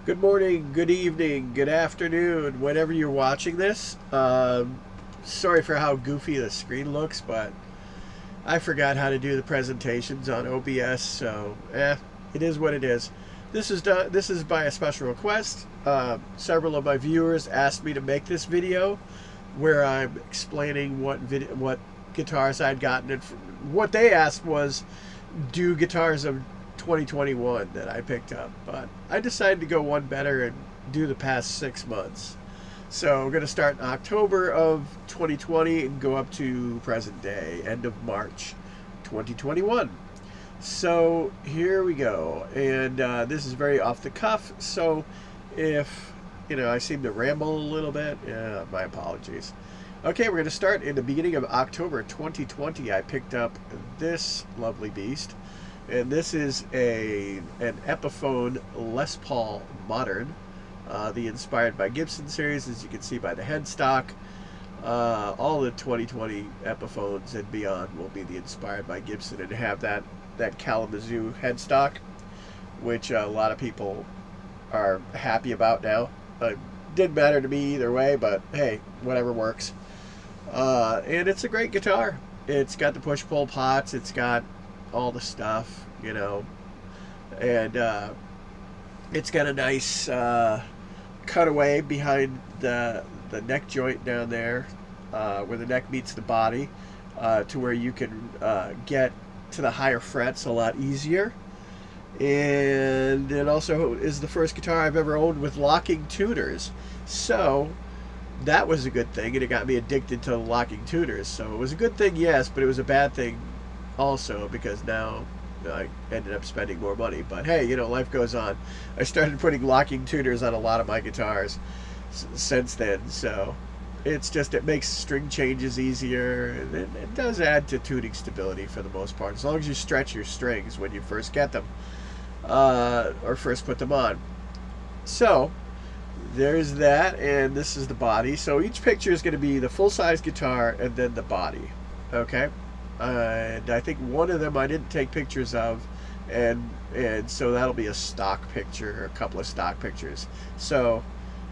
Good morning, good evening, good afternoon, whenever you're watching this. Sorry for how goofy the screen looks, but I forgot how to do the presentations on OBS, so it is what it is. This is by a special request. Several of my viewers asked me to make this video where I'm explaining what guitars I'd gotten, and what they asked was do guitars of 2021 that I picked up, but I decided to go one better and do the past 6 months. So we're going to start in October of 2020 and go up to present day, end of March 2021. So here we go, and this is very off the cuff. So if I seem to ramble a little bit, my apologies. Okay, we're going to start in the beginning of October 2020. I picked up this lovely beast. And this is an Epiphone Les Paul Modern, the Inspired by Gibson series, as you can see by the headstock. All the 2020 Epiphones and beyond will be the Inspired by Gibson and have that Kalamazoo headstock, which a lot of people are happy about now. Didn't matter to me either way, but hey, whatever works. And it's a great guitar. It's got the push-pull pots. It's got all the stuff, and it's got a nice cutaway behind the neck joint down there, where the neck meets the body, to where you can get to the higher frets a lot easier. And it also is the first guitar I've ever owned with locking tuners, so that was a good thing, and it got me addicted to locking tuners. So it was a good thing, yes, but it was a bad thing also, because now I ended up spending more money. But hey, life goes on. I started putting locking tuners on a lot of my guitars since then, so it makes string changes easier, and it does add to tuning stability for the most part, as long as you stretch your strings when you first get them, or first put them on. So there's that, and this is the body. So each picture is going to be the full-size guitar and then the body. Okay. And I think one of them I didn't take pictures of, and so that'll be a stock picture, a couple of stock pictures. So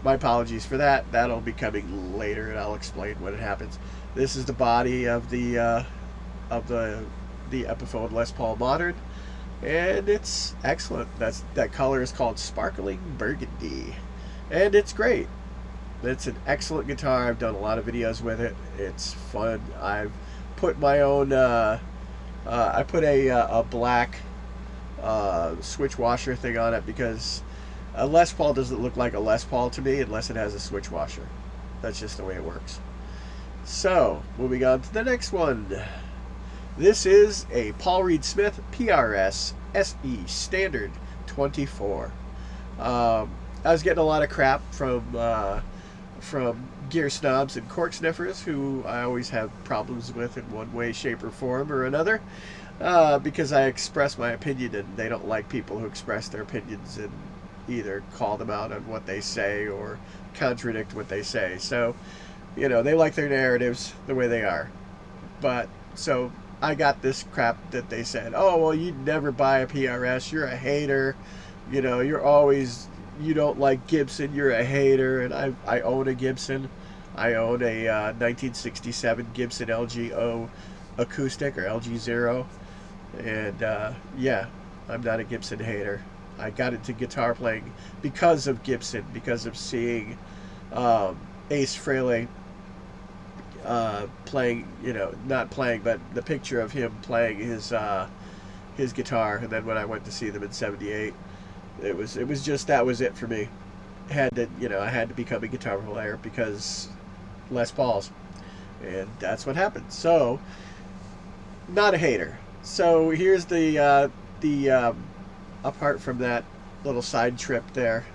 my apologies for that. That'll be coming later, and I'll explain when it happens. This is the body of the Epiphone Les Paul Modern, and it's excellent. That color is called Sparkling Burgundy, and it's great. It's an excellent guitar. I've done a lot of videos with it. It's fun. I've put my own I put a black switch washer thing on it, because a Les Paul doesn't look like a Les Paul to me unless it has a switch washer. That's just the way it works. So moving on to the next one. This is a Paul Reed Smith PRS SE Standard 24. I was getting a lot of crap from gear snobs and cork sniffers, who I always have problems with in one way, shape, or form or another, because I express my opinion, and they don't like people who express their opinions and either call them out on what they say or contradict what they say. So, they like their narratives the way they are. But, so I got this crap that they said, oh, well, you'd never buy a PRS, you're a hater, you don't like Gibson, you're a hater. And I own a Gibson. I own a 1967 Gibson LG-O acoustic, or LG-0. And yeah, I'm not a Gibson hater. I got into guitar playing because of Gibson, because of seeing Ace Frehley playing, not playing, but the picture of him playing his guitar. And then when I went to see them in '78, it was just, that was it for me. I had to become a guitar player because Les Pauls, and that's what happened. So, not a hater. So here's the apart from that little side trip there.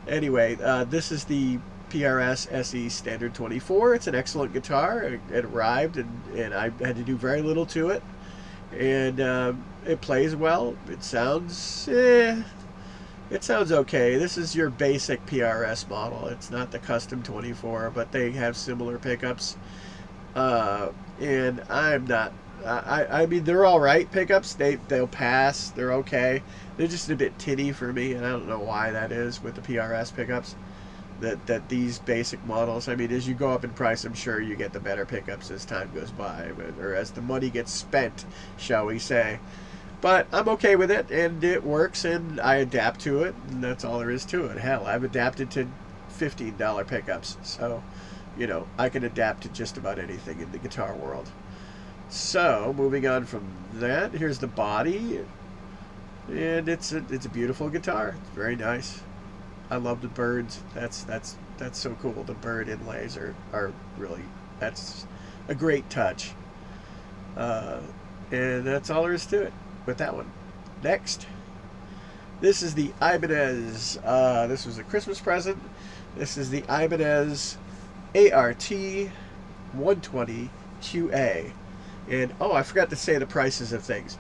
Anyway, this is the PRS SE Standard 24. It's an excellent guitar. It arrived, and I had to do very little to it, and it plays well. It sounds okay. This is your basic PRS model. It's not the custom 24, but they have similar pickups. And I'm not I mean, they're all right pickups. They'll pass. They're okay. They're just a bit tinny for me, and I don't know why that is with the PRS pickups. That these basic models, I mean, as you go up in price, I'm sure you get the better pickups as time goes by, or as the money gets spent, shall we say. But I'm okay with it, and it works, and I adapt to it, and that's all there is to it. Hell, I've adapted to $15 pickups, so, you know, I can adapt to just about anything in the guitar world. So, moving on from that, here's the body, and it's a beautiful guitar. It's very nice. I love the birds. That's so cool. The bird inlays are really, that's a great touch. And that's all there is to it with that one. Next, this is the Ibanez. This was a Christmas present. This is the Ibanez Art 120 QA. And oh, I forgot to say the prices of things.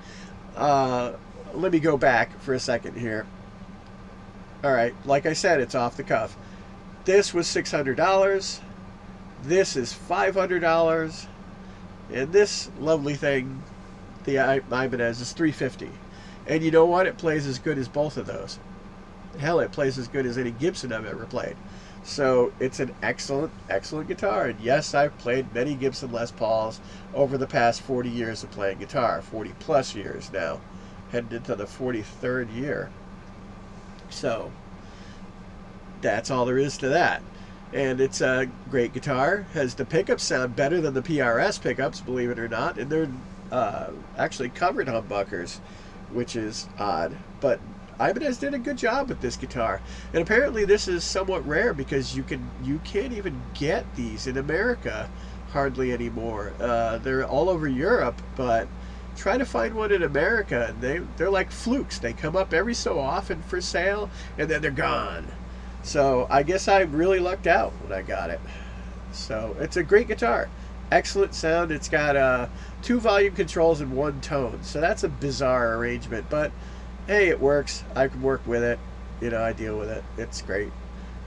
Let me go back for a second here. All right, like I said, it's off the cuff. This was $600. This is $500. And this lovely thing, the Ibanez, is $350. And you know what? It plays as good as both of those. Hell, it plays as good as any Gibson I've ever played. So it's an excellent, excellent guitar. And yes, I've played many Gibson Les Pauls over the past 40 years of playing guitar. 40 plus years now. Headed into the 43rd year. So that's all there is to that. And it's a great guitar. Has the pickups sound better than the PRS pickups, believe it or not. And they're actually covered humbuckers, which is odd. But Ibanez did a good job with this guitar. And apparently this is somewhat rare because you can't even get these in America hardly anymore. They're all over Europe, but try to find one in America, and they're like flukes. They come up every so often for sale, and then they're gone. So I guess I really lucked out when I got it. So it's a great guitar. Excellent sound. It's got 2 volume controls and 1 tone. So that's a bizarre arrangement, but hey, it works. I can work with it. You know, I deal with it. It's great.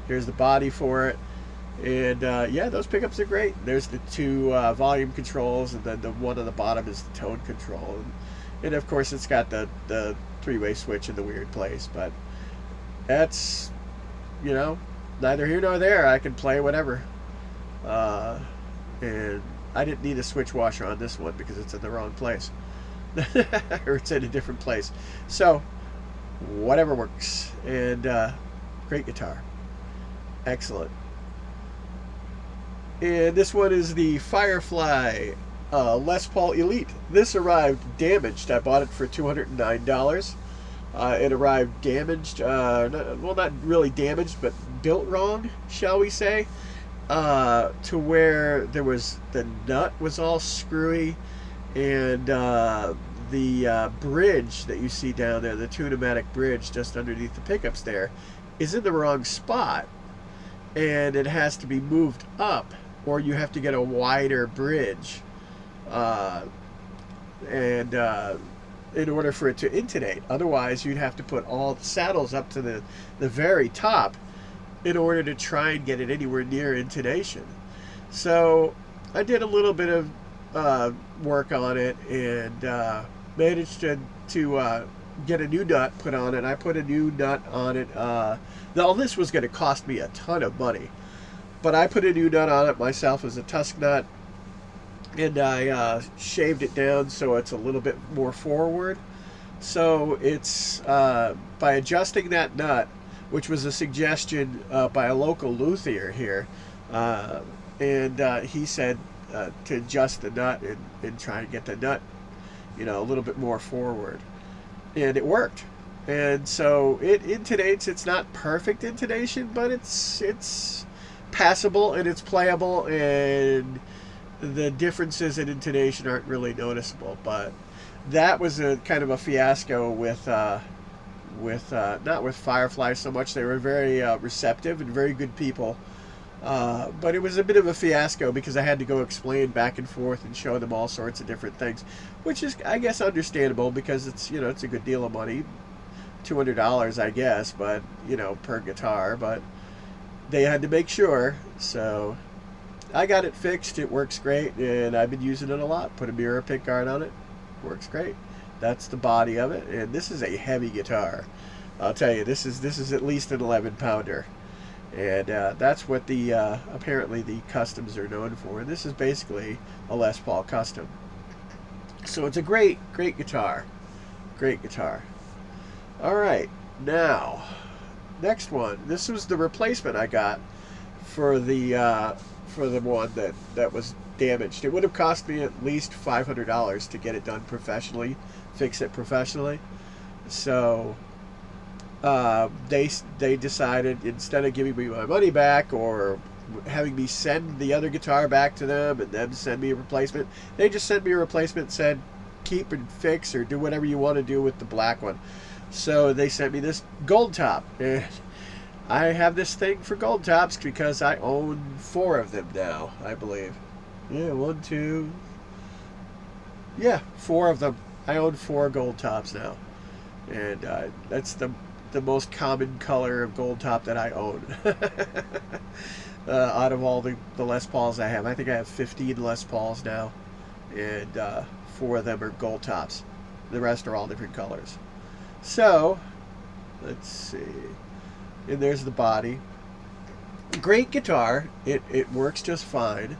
Here's the body for it. And yeah, those pickups are great. There's the 2 volume controls, and then the one on the bottom is the tone control. And of course, it's got the 3-way switch in the weird place. But that's, you know, neither here nor there. I can play whatever. And I didn't need a switch washer on this one because it's in the wrong place. Or it's in a different place. So, whatever works. And great guitar. Excellent. And this one is the Firefly Les Paul Elite. This arrived damaged. I bought it for $209. It arrived damaged, well, not really damaged, but built wrong, shall we say, to where the nut was all screwy, and the bridge that you see down there, the tune-o-matic bridge just underneath the pickups there, is in the wrong spot, and it has to be moved up, or you have to get a wider bridge, in order for it to intonate. Otherwise, you'd have to put all the saddles up to the very top in order to try and get it anywhere near intonation. So I did a little bit of work on it, and managed to get a new nut put on it. I put a new nut on it. All this was going to cost me a ton of money, but I put a new nut on it myself as a tusk nut, and I shaved it down so it's a little bit more forward. So it's by adjusting that nut, which was a suggestion by a local luthier here, and he said to adjust the nut and try to get the nut, you know, a little bit more forward, and it worked. And so it intonates. It's not perfect intonation, but it's passable and it's playable, and the differences in intonation aren't really noticeable. But that was a kind of a fiasco with not with Firefly so much. They were very receptive and very good people, but it was a bit of a fiasco because I had to go explain back and forth and show them all sorts of different things, which is, I guess, understandable because it's, you know, it's a good deal of money, $200, I guess, but, you know, per guitar. But they had to make sure. So I got it fixed. It works great, and I've been using it a lot. Put a mirror pick guard on it. Works great. That's the body of it, and this is a heavy guitar. I'll tell you, this is at least an 11-pounder, and that's what the apparently the customs are known for. This is basically a Les Paul custom. So it's a great guitar. Great guitar. All right, now next one. This was the replacement I got for the one that was damaged. It would have cost me at least $500 to get it done professionally, fix it professionally. So they decided, instead of giving me my money back or having me send the other guitar back to them and then send me a replacement, they just sent me a replacement and said, keep and fix or do whatever you want to do with the black one. So they sent me this gold top, and I have this thing for gold tops because I own 4 of them now, I believe. Yeah, 1, 2. Yeah, 4 of them. I own 4 gold tops now, and that's the most common color of gold top that I own. Out of all the Les Pauls I have, I think I have 15 Les Pauls now, and 4 of them are gold tops. The rest are all different colors. So, let's see. And there's the body. Great guitar. It works just fine.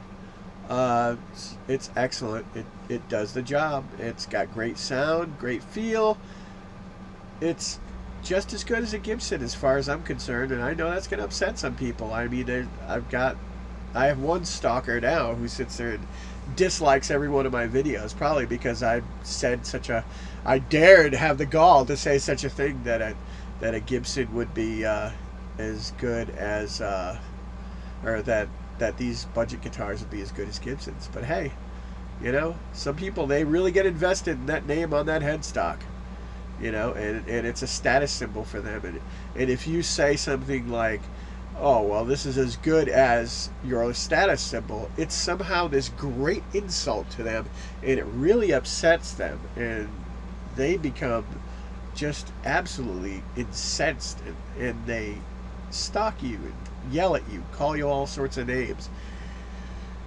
It's excellent. It does the job. It's got great sound, great feel. It's just as good as a Gibson as far as I'm concerned, and I know that's going to upset some people. I mean, I have one stalker now who sits there and dislikes every one of my videos, probably because I said I dared have the gall to say such a thing, that a Gibson would be as good as or that these budget guitars would be as good as Gibsons. But hey, you know, some people, they really get invested in that name on that headstock, you know, and it's a status symbol for them. And if you say something like, oh, well, this is as good as your status symbol, it's somehow this great insult to them, and it really upsets them, and they become just absolutely incensed, and they stalk you and yell at you, call you all sorts of names.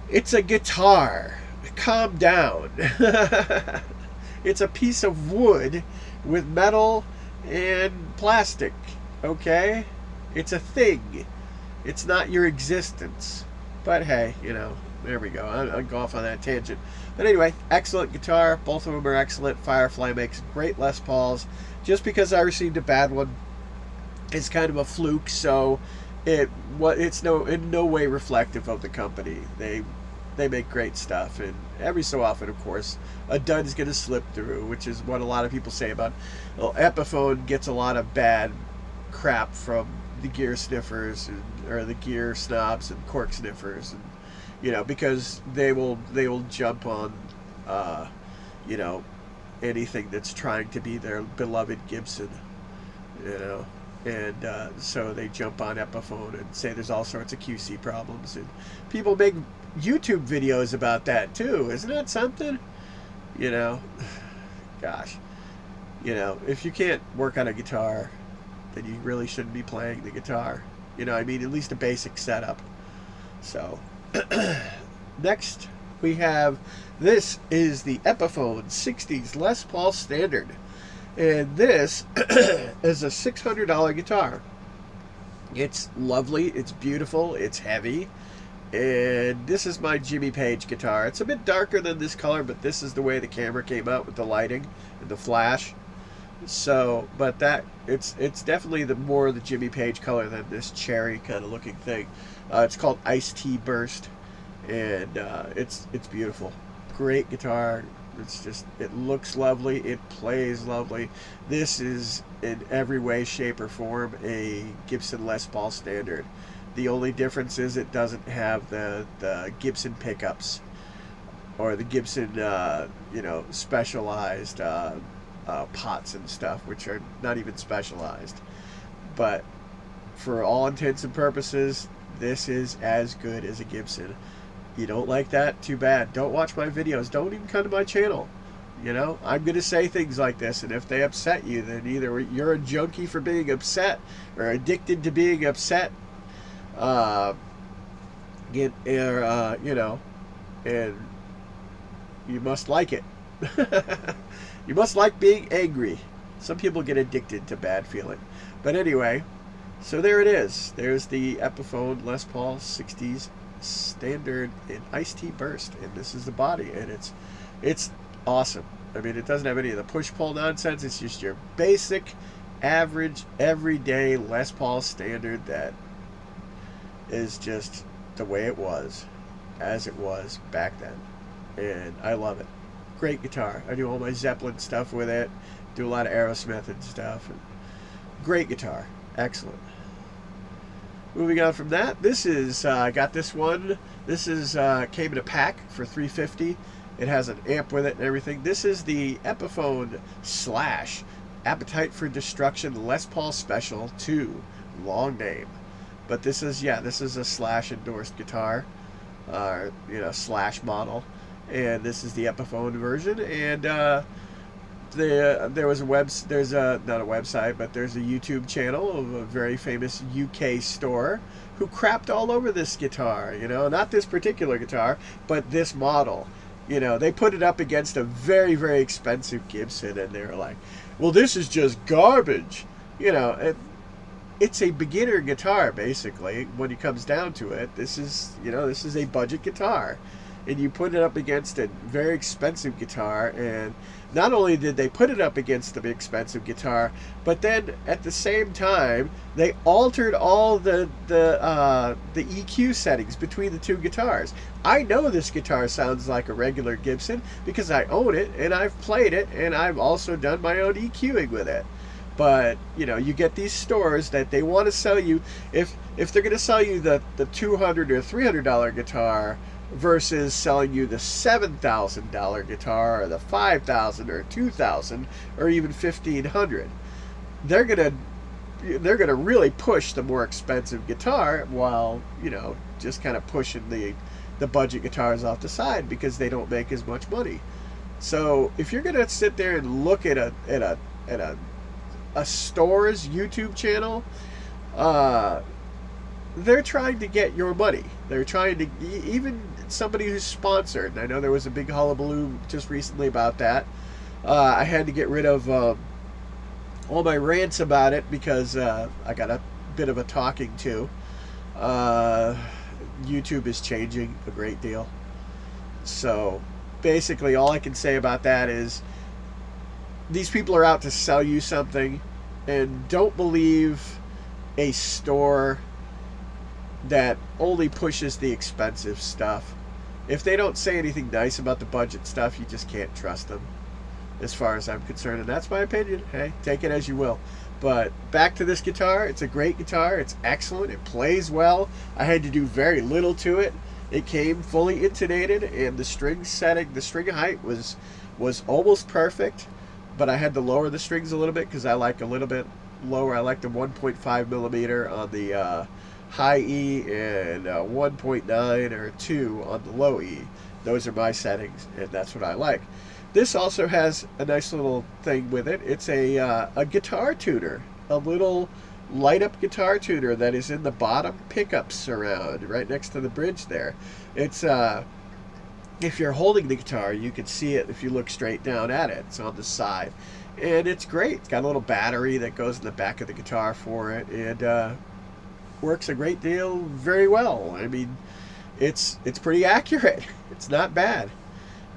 It's a guitar. Calm down. It's a piece of wood with metal and plastic, okay? It's a thing. It's not your existence. But hey, you know, there we go. I'll go off on that tangent. But anyway, excellent guitar. Both of them are excellent. Firefly makes great Les Pauls. Just because I received a bad one, it's kind of a fluke, so it's in no way reflective of the company. They make great stuff, and every so often, of course, a dud's going to slip through, which is what a lot of people say about, well, Epiphone gets a lot of bad crap from the gear sniffers or the gear snobs and cork sniffers, and you know, because they will jump on you know, anything that's trying to be their beloved Gibson, you know, and so they jump on Epiphone and say there's all sorts of QC problems, and people make YouTube videos about that too. Isn't that something? You know, gosh, you know, if you can't work on a guitar, then you really shouldn't be playing the guitar. You know, I mean, at least a basic setup. So, next we have, this is the Epiphone 60s Les Paul Standard. And this is a $600 guitar. It's lovely, it's beautiful, it's heavy. And this is my Jimmy Page guitar. It's a bit darker than this color, but this is the way the camera came out with the lighting and the flash. So, but that, it's definitely more the Jimmy Page color than this cherry kind of looking thing. It's called Iced Tea Burst, and it's beautiful. Great guitar. It's just, it looks lovely, it plays lovely. This is in every way, shape, or form a Gibson Les Paul Standard. The only difference is it doesn't have the Gibson pickups or the Gibson you know, specialized pots and stuff, which are not even specialized. But for all intents and purposes, this is as good as a Gibson. You don't like that? Too bad. Don't watch my videos. Don't even come to my channel. You know, I'm going to say things like this, and if they upset you, then either you're a junkie for being upset or addicted to being upset, get you know, and you must like it. You must like being angry. Some people get addicted to bad feeling. But anyway, so there it is. There's the Epiphone Les Paul 60s Standard in Iced Tea Burst, and this is the body, and it's awesome. I mean, it doesn't have any of the push-pull nonsense. It's just your basic, average, everyday Les Paul Standard that is just the way it was, as it was back then. And I love it. Great guitar. I do all my Zeppelin stuff with it. Do a lot of Aerosmith and stuff. And great guitar. Excellent. Moving on from that, this is, I got this one. This is, came in a pack for $350. It has an amp with it and everything. This is the Epiphone Slash Appetite for Destruction Les Paul Special 2. Long name. But this is, yeah, this is a Slash endorsed guitar. You know, Slash model. And this is the Epiphone version. And there was there's a, not a website, but there's a YouTube channel of a very famous UK store who crapped all over this guitar. You know, not this particular guitar, but this model. You know, they put it up against a very, very expensive Gibson, and they were like, well, this is just garbage. You know, it's a beginner guitar, basically, when it comes down to it. This is, you know, this is a budget guitar. And you put it up against a very expensive guitar, and not only did they put it up against the expensive guitar, but then at the same time they altered all the EQ settings between the two guitars. I know this guitar sounds like a regular Gibson because I own it and I've played it, and I've also done my own EQing with it. But you know, you get these stores that they want to sell you, if they're going to sell you the $200 or $300 guitar versus selling you the $7,000 guitar or the $5,000 or $2,000 or even $1,500, they're gonna really push the more expensive guitar, while, you know, just kind of pushing the budget guitars off the side because they don't make as much money. So if you're gonna sit there and look at a store's YouTube channel, they're trying to get your money. They're trying to, even somebody who's sponsored. And I know there was a big hullabaloo just recently about that. I had to get rid of all my rants about it because I got a bit of a talking to. YouTube is changing a great deal. So basically all I can say about that is these people are out to sell you something, and don't believe a store that only pushes the expensive stuff. If they don't say anything nice about the budget stuff, you just can't trust them, as far as I'm concerned. And that's my opinion. Hey, take it as you will. But back to this guitar. It's a great guitar. It's excellent. It plays well. I had to do very little to it. It came fully intonated, and the string setting, the string height was almost perfect, but I had to lower the strings a little bit because I like a little bit lower. I like the 1.5 millimeter on the high E and 1.9 or 2 on the low E. Those are my settings, and that's what I like. This also has a nice little thing with it. It's a guitar tuner, a little light up guitar tuner that is in the bottom pickup surround right next to the bridge there. It's if you're holding the guitar, you can see it if you look straight down at it. It's on the side, and it's great. It's got a little battery that goes in the back of the guitar for it, and works a great deal, very well. I mean, it's pretty accurate. It's not bad,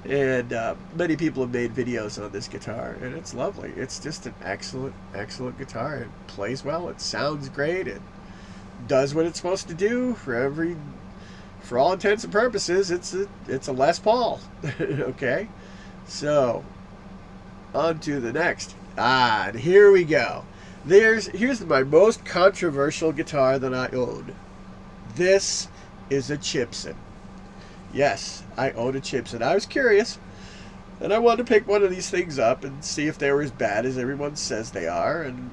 and many people have made videos on this guitar, and it's lovely. It's just an excellent guitar. It plays well. It sounds great. It does what it's supposed to do for all intents and purposes. It's a Les Paul. Okay, so on to the next. And here we go. Here's my most controversial guitar that I own. This is a Gibson. Yes, I own a Gibson. I was curious, and I wanted to pick one of these things up and see if they were as bad as everyone says they are. And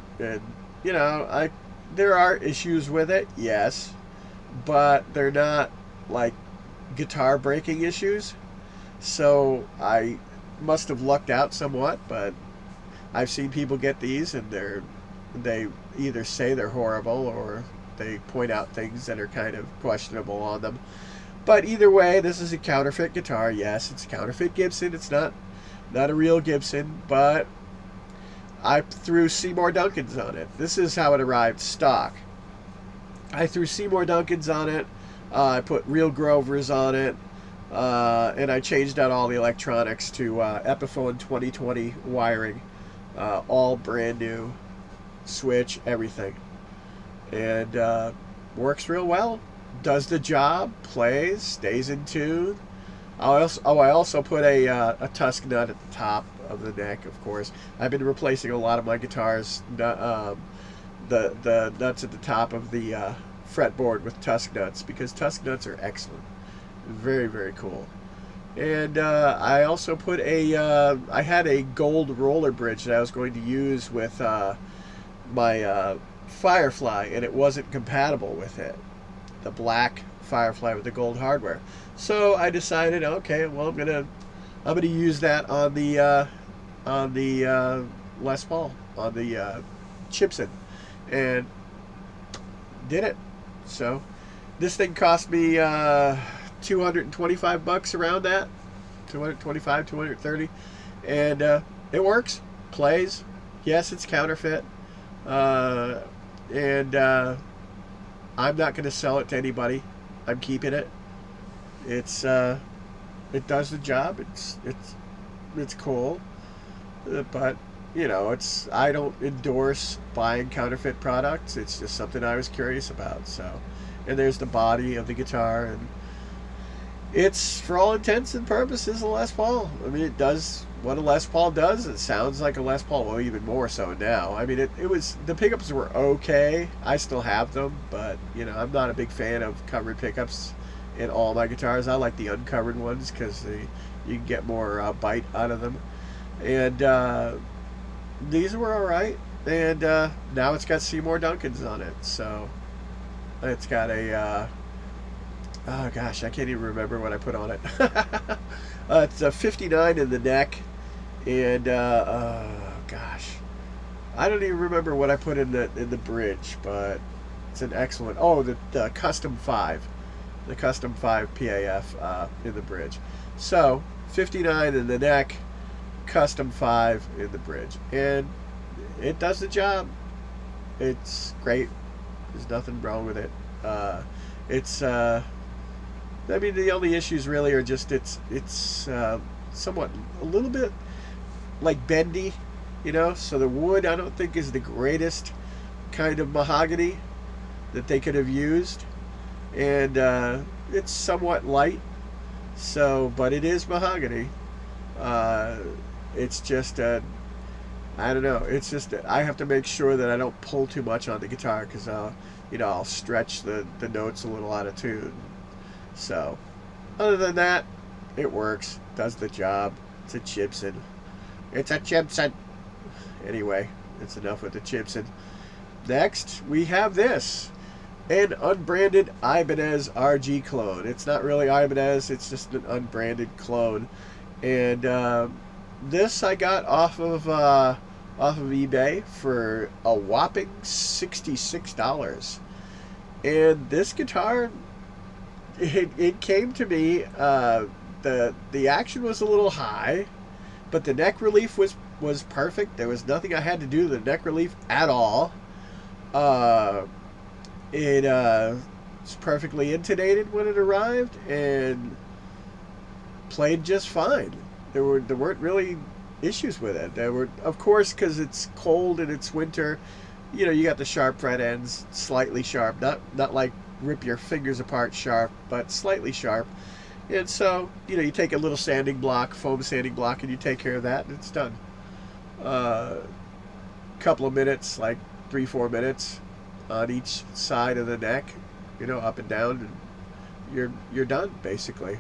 you know, there are issues with it, yes, but they're not like guitar breaking issues. So I must have lucked out somewhat, but I've seen people get these and they either say they're horrible or They point out things that are kind of questionable on them. But either way, this is a counterfeit guitar. Yes, it's a counterfeit Gibson. It's not a real Gibson, but I threw Seymour Duncans on it. This is how it arrived stock. I threw Seymour Duncans on it. I put real Grovers on it. And I changed out all the electronics to Epiphone 2020 wiring. All brand new. Switch, everything. And works real well. Does the job. Plays. Stays in tune. I also put a tusk nut at the top of the neck, of course. I've been replacing a lot of my guitars, the nuts at the top of the fretboard with tusk nuts, because tusk nuts are excellent. Very, very cool. And I also put I had a gold roller bridge that I was going to use with my Firefly, and it wasn't compatible with it. The black Firefly with the gold hardware. So I decided, okay, well, I'm gonna use that on the Les Paul, on the Gibson, and did it. So this thing cost me $225 around that, 225, 230, and it works, plays. Yes, it's counterfeit, and I'm not going to sell it to anybody. I'm keeping it. It's it does the job. It's cool, but you know, I don't endorse buying counterfeit products. It's just something I was curious about. So, and there's the body of the guitar, and it's, for all intents and purposes, a Les Paul. I mean, it does what a Les Paul does. It sounds like a Les Paul, well, even more so now. I mean, it was, the pickups were okay. I still have them, but you know, I'm not a big fan of covered pickups in all my guitars. I like the uncovered ones because you can get more bite out of them. And these were all right. And now it's got Seymour Duncans on it. So it's got a oh gosh, I can't even remember what I put on it. It's a 59 in the neck, and oh gosh, I don't even remember what I put in the bridge, but it's an excellent. Oh, the Custom 5, the Custom 5 PAF in the bridge. So 59 in the neck, Custom 5 in the bridge, and it does the job. It's great. There's nothing wrong with it. It's I mean, the only issues really are just it's somewhat a little bit like bendy, you know. So the wood, I don't think, is the greatest kind of mahogany that they could have used, and it's somewhat light. So, but it is mahogany. It's just I don't know. It's just I have to make sure that I don't pull too much on the guitar, because I'll stretch the notes a little out of tune. So, other than that, it works, does the job. It's a Gibson. It's a Gibson. Anyway, it's enough with the Gibson. Next, we have this. An unbranded Ibanez Rg Clone. It's not really Ibanez, it's just an unbranded clone. And this I got off of eBay for a whopping $66. And this guitar, it came to me, the action was a little high, but the neck relief was perfect. There was nothing I had to do to the neck relief at all. It was perfectly intonated when it arrived and played just fine. There weren't really issues with it. There were, of course, because it's cold and it's winter, you know, you got the sharp fret ends, slightly sharp, not like rip your fingers apart sharp, but slightly sharp. And so, you know, you take a little sanding block, foam sanding block, and you take care of that, and it's done. Couple of minutes, like 3-4 minutes on each side of the neck, you know, up and down, and you're done basically.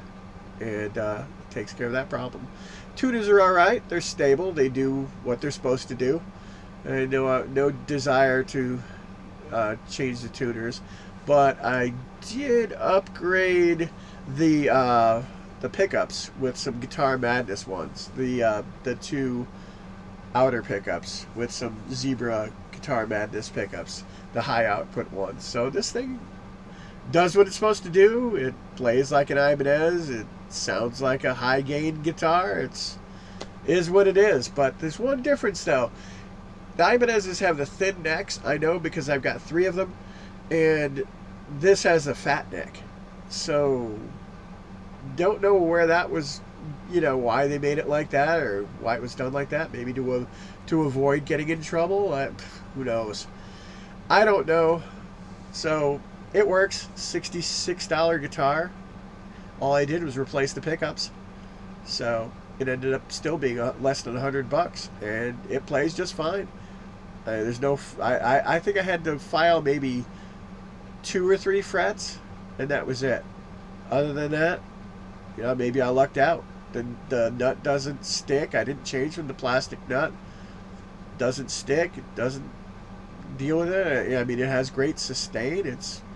And it takes care of that problem. Tuners are all right. They're stable. They do what they're supposed to do. And no desire to change the tuners. But I did upgrade the pickups with some Guitar Madness ones. The two outer pickups with some Zebra Guitar Madness pickups, the high output ones. So this thing does what it's supposed to do. It plays like an Ibanez. It sounds like a high gain guitar. Is what it is. But there's one difference though. The Ibanezes have the thin necks, I know, because I've got 3 of them, and this has a fat neck. So don't know where that was, why they made it like that, or why it was done like that. Maybe to avoid getting in trouble. Who knows? I don't know. So it works. $66 guitar. All I did was replace the pickups. So it ended up still being less than $100, and it plays just fine. There's no. I think I had to file maybe 2 or 3 frets, and that was it. Other than that, maybe I lucked out. The nut doesn't stick. I didn't change from the plastic nut. Doesn't stick. It doesn't deal with it. I mean, it has great sustain.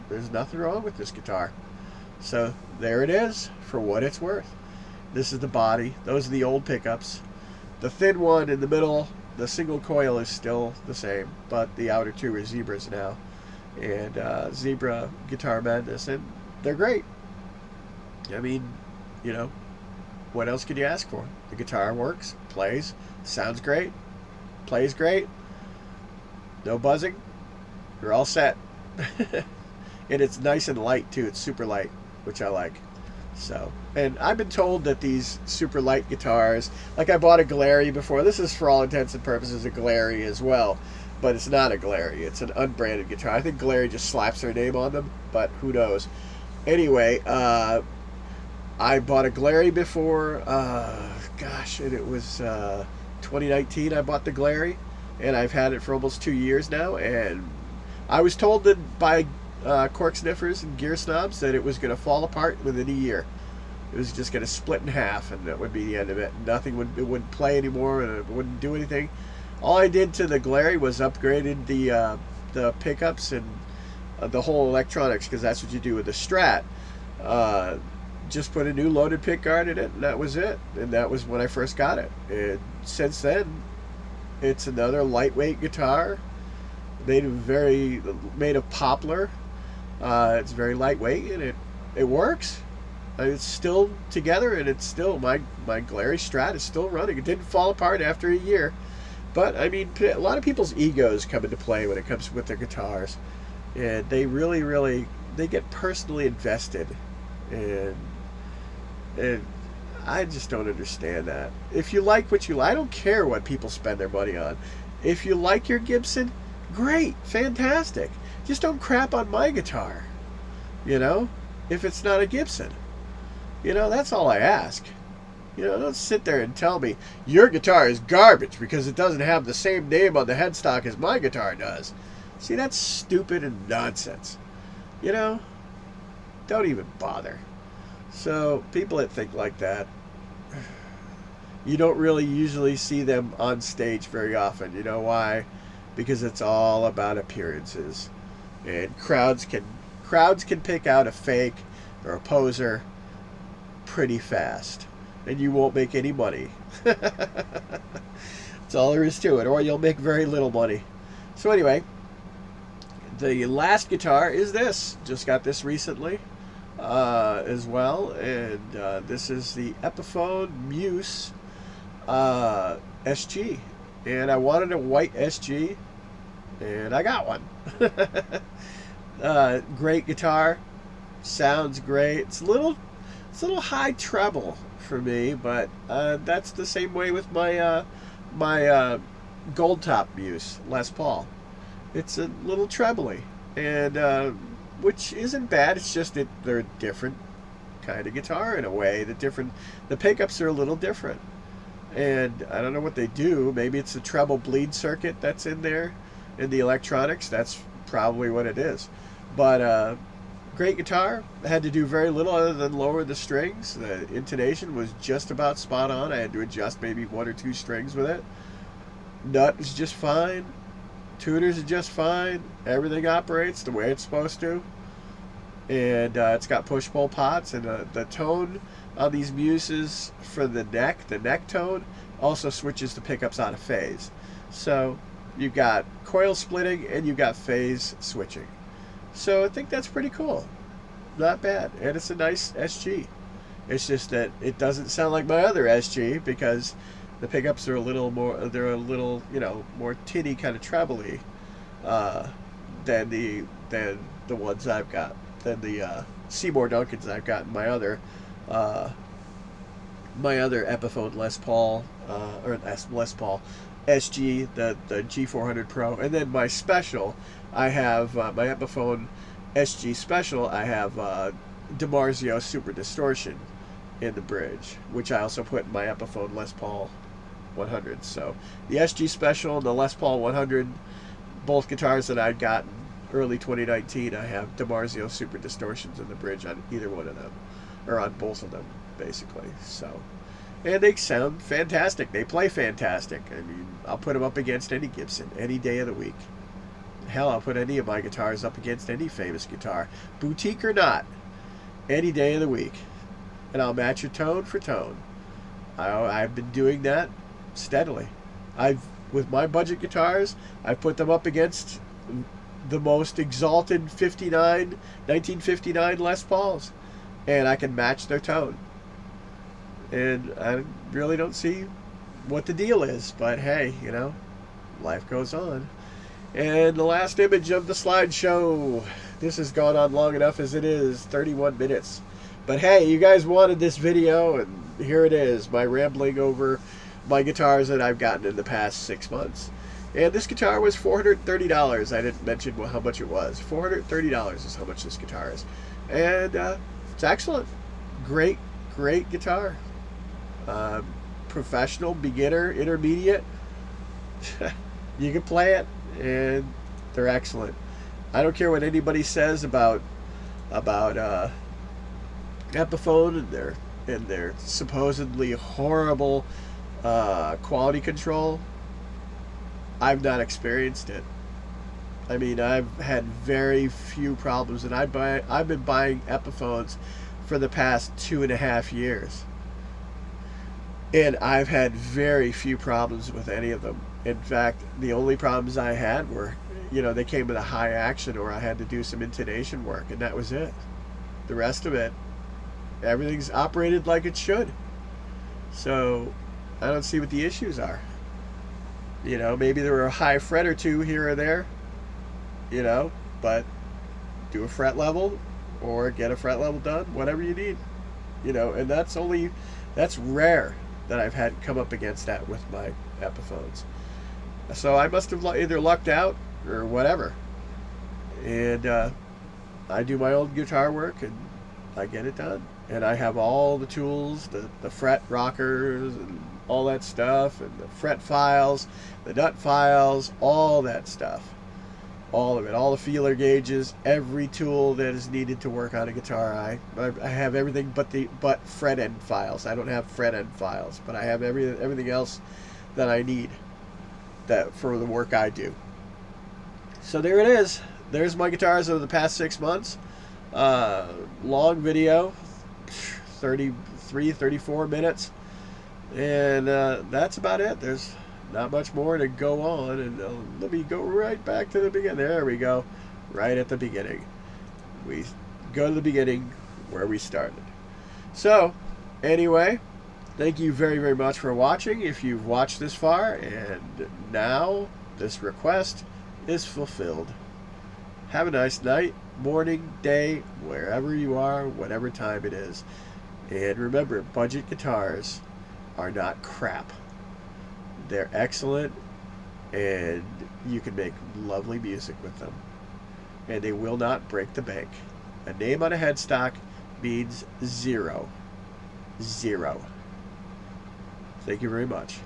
There's nothing wrong with this guitar. So there it is for what it's worth. This is the body. Those are the old pickups. The thin one in the middle, the single coil, is still the same, but the outer 2 are Zebras now, and Zebra Guitar Madness, and they're great. I mean, what else could you ask for? The guitar works, plays, sounds great, plays great, no buzzing, you're all set. And it's nice and light too. It's super light, which I like. So, and I've been told that these super light guitars, like I bought a Glary before. This is for all intents and purposes a Glary as well, but it's not a Glary. It's an unbranded guitar. I think Glary just slaps their name on them, but who knows. Anyway, I bought a Glary before, and it was 2019 I bought the Glary, and I've had it for almost 2 years now, and I was told that by cork sniffers and gear snobs that it was going to fall apart within a year. It was just going to split in half, and that would be the end of it. It wouldn't play anymore, and it wouldn't do anything. All I did to the Glary was upgraded the pickups and the whole electronics, because that's what you do with the Strat. Just put a new loaded pick guard in it, and that was it. And that was when I first got it. And since then, it's another lightweight guitar made of poplar. It's very lightweight, and it works. It's still together, and it's still my Glary Strat is still running. It didn't fall apart after a year, but I mean, a lot of people's egos come into play when it comes with their guitars, and they really they get personally invested, and I just don't understand that. If you like what you like, I don't care what people spend their money on. If you like your Gibson, great, fantastic. Just don't crap on my guitar, if it's not a Gibson. That's all I ask. Don't sit there and tell me your guitar is garbage because it doesn't have the same name on the headstock as my guitar does. See, that's stupid and nonsense. Don't even bother. So people that think like that, you don't really usually see them on stage very often. You know why? Because it's all about appearances, and crowds can pick out a fake or a poser pretty fast, and you won't make any money. That's all there is to it, or you'll make very little money. So anyway, the last guitar is this. Just got this recently as well, and this is the Epiphone Muse SG, and I wanted a white SG, and I got one. Great guitar, sounds great. It's a little high treble for me, but that's the same way with my gold top Muse Les Paul. It's a little trebly, and which isn't bad. It's just that they're a different kind of guitar in a way. The pickups are a little different, and I don't know what they do. Maybe it's the treble bleed circuit that's in there in the electronics. That's probably what it is. But great guitar. I had to do very little other than lower the strings. The intonation was just about spot on. I had to adjust maybe 1 or 2 strings with it. Nut is just fine. Tuners are just fine. Everything operates the way it's supposed to. And it's got push-pull pots, and the tone on these Muses for the neck tone, also switches the pickups out of phase. So you've got coil splitting, and you've got phase switching. So I think that's pretty cool. Not bad. And it's a nice SG. It's just that it doesn't sound like my other SG because the pickups are a little more, they're a little, you know, more tinny, kind of trebly than the ones I've got, than the Seymour Duncans I've got in my other Epiphone Les Paul, or Les Paul SG, the G400 Pro, and then my special, I have my Epiphone SG Special. I have DiMarzio Super Distortion in the bridge, which I also put in my Epiphone Les Paul 100. So the SG Special and the Les Paul 100, both guitars that I'd gotten early 2019, I have DiMarzio Super Distortions in the bridge on either one of them, or on both of them, basically. So, and they sound fantastic. They play fantastic. I mean, I'll put them up against any Gibson any day of the week. Hell, I'll put any of my guitars up against any famous guitar, boutique or not, any day of the week. And I'll match your tone for tone. I've been doing that steadily. With my budget guitars, I've put them up against the most exalted 1959 Les Pauls, and I can match their tone. And I really don't see what the deal is, but hey, you know, life goes on. And the last image of the slideshow. This has gone on long enough as it is, 31 minutes. But hey, you guys wanted this video, and here it is, my rambling over my guitars that I've gotten in the past 6 months. And this guitar was $430. I didn't mention how much it was. $430 is how much this guitar is. And it's excellent. Great, great guitar. Professional, beginner, intermediate. You can play it, and they're excellent. I don't care what anybody says about Epiphone and their supposedly horrible quality control. I've not experienced it. I mean, I've had very few problems, and I've been buying Epiphones for the past 2.5 years, and I've had very few problems with any of them. In fact, the only problems I had were, you know, they came with a high action, or I had to do some intonation work, and that was it. The rest of it, everything's operated like it should. So I don't see what the issues are. You know, maybe there were a high fret or two here or there, you know, but do a fret level or get a fret level done, whatever you need, you know, and that's rare that I've had come up against that with my Epiphones. So I must have either lucked out or whatever. And I do my own guitar work, and I get it done. And I have all the tools, the fret rockers and all that stuff, and the fret files, the nut files, all that stuff. All of it, all the feeler gauges, every tool that is needed to work on a guitar. I have everything but fret end files. I don't have fret end files, but I have everything else that I need for the work I do. So there it is. There's my guitars over the past 6 months. Long video, 34 minutes, and that's about it. There's not much more to go on, and let me go right back to the beginning. There we go, right at the beginning. We go to the beginning where we started. So anyway, thank you very, very much for watching, if you've watched this far, and now this request is fulfilled. Have a nice night, morning, day, wherever you are, whatever time it is. And remember, budget guitars are not crap. They're excellent, and you can make lovely music with them. And they will not break the bank. A name on a headstock means zero. Zero. Thank you very much.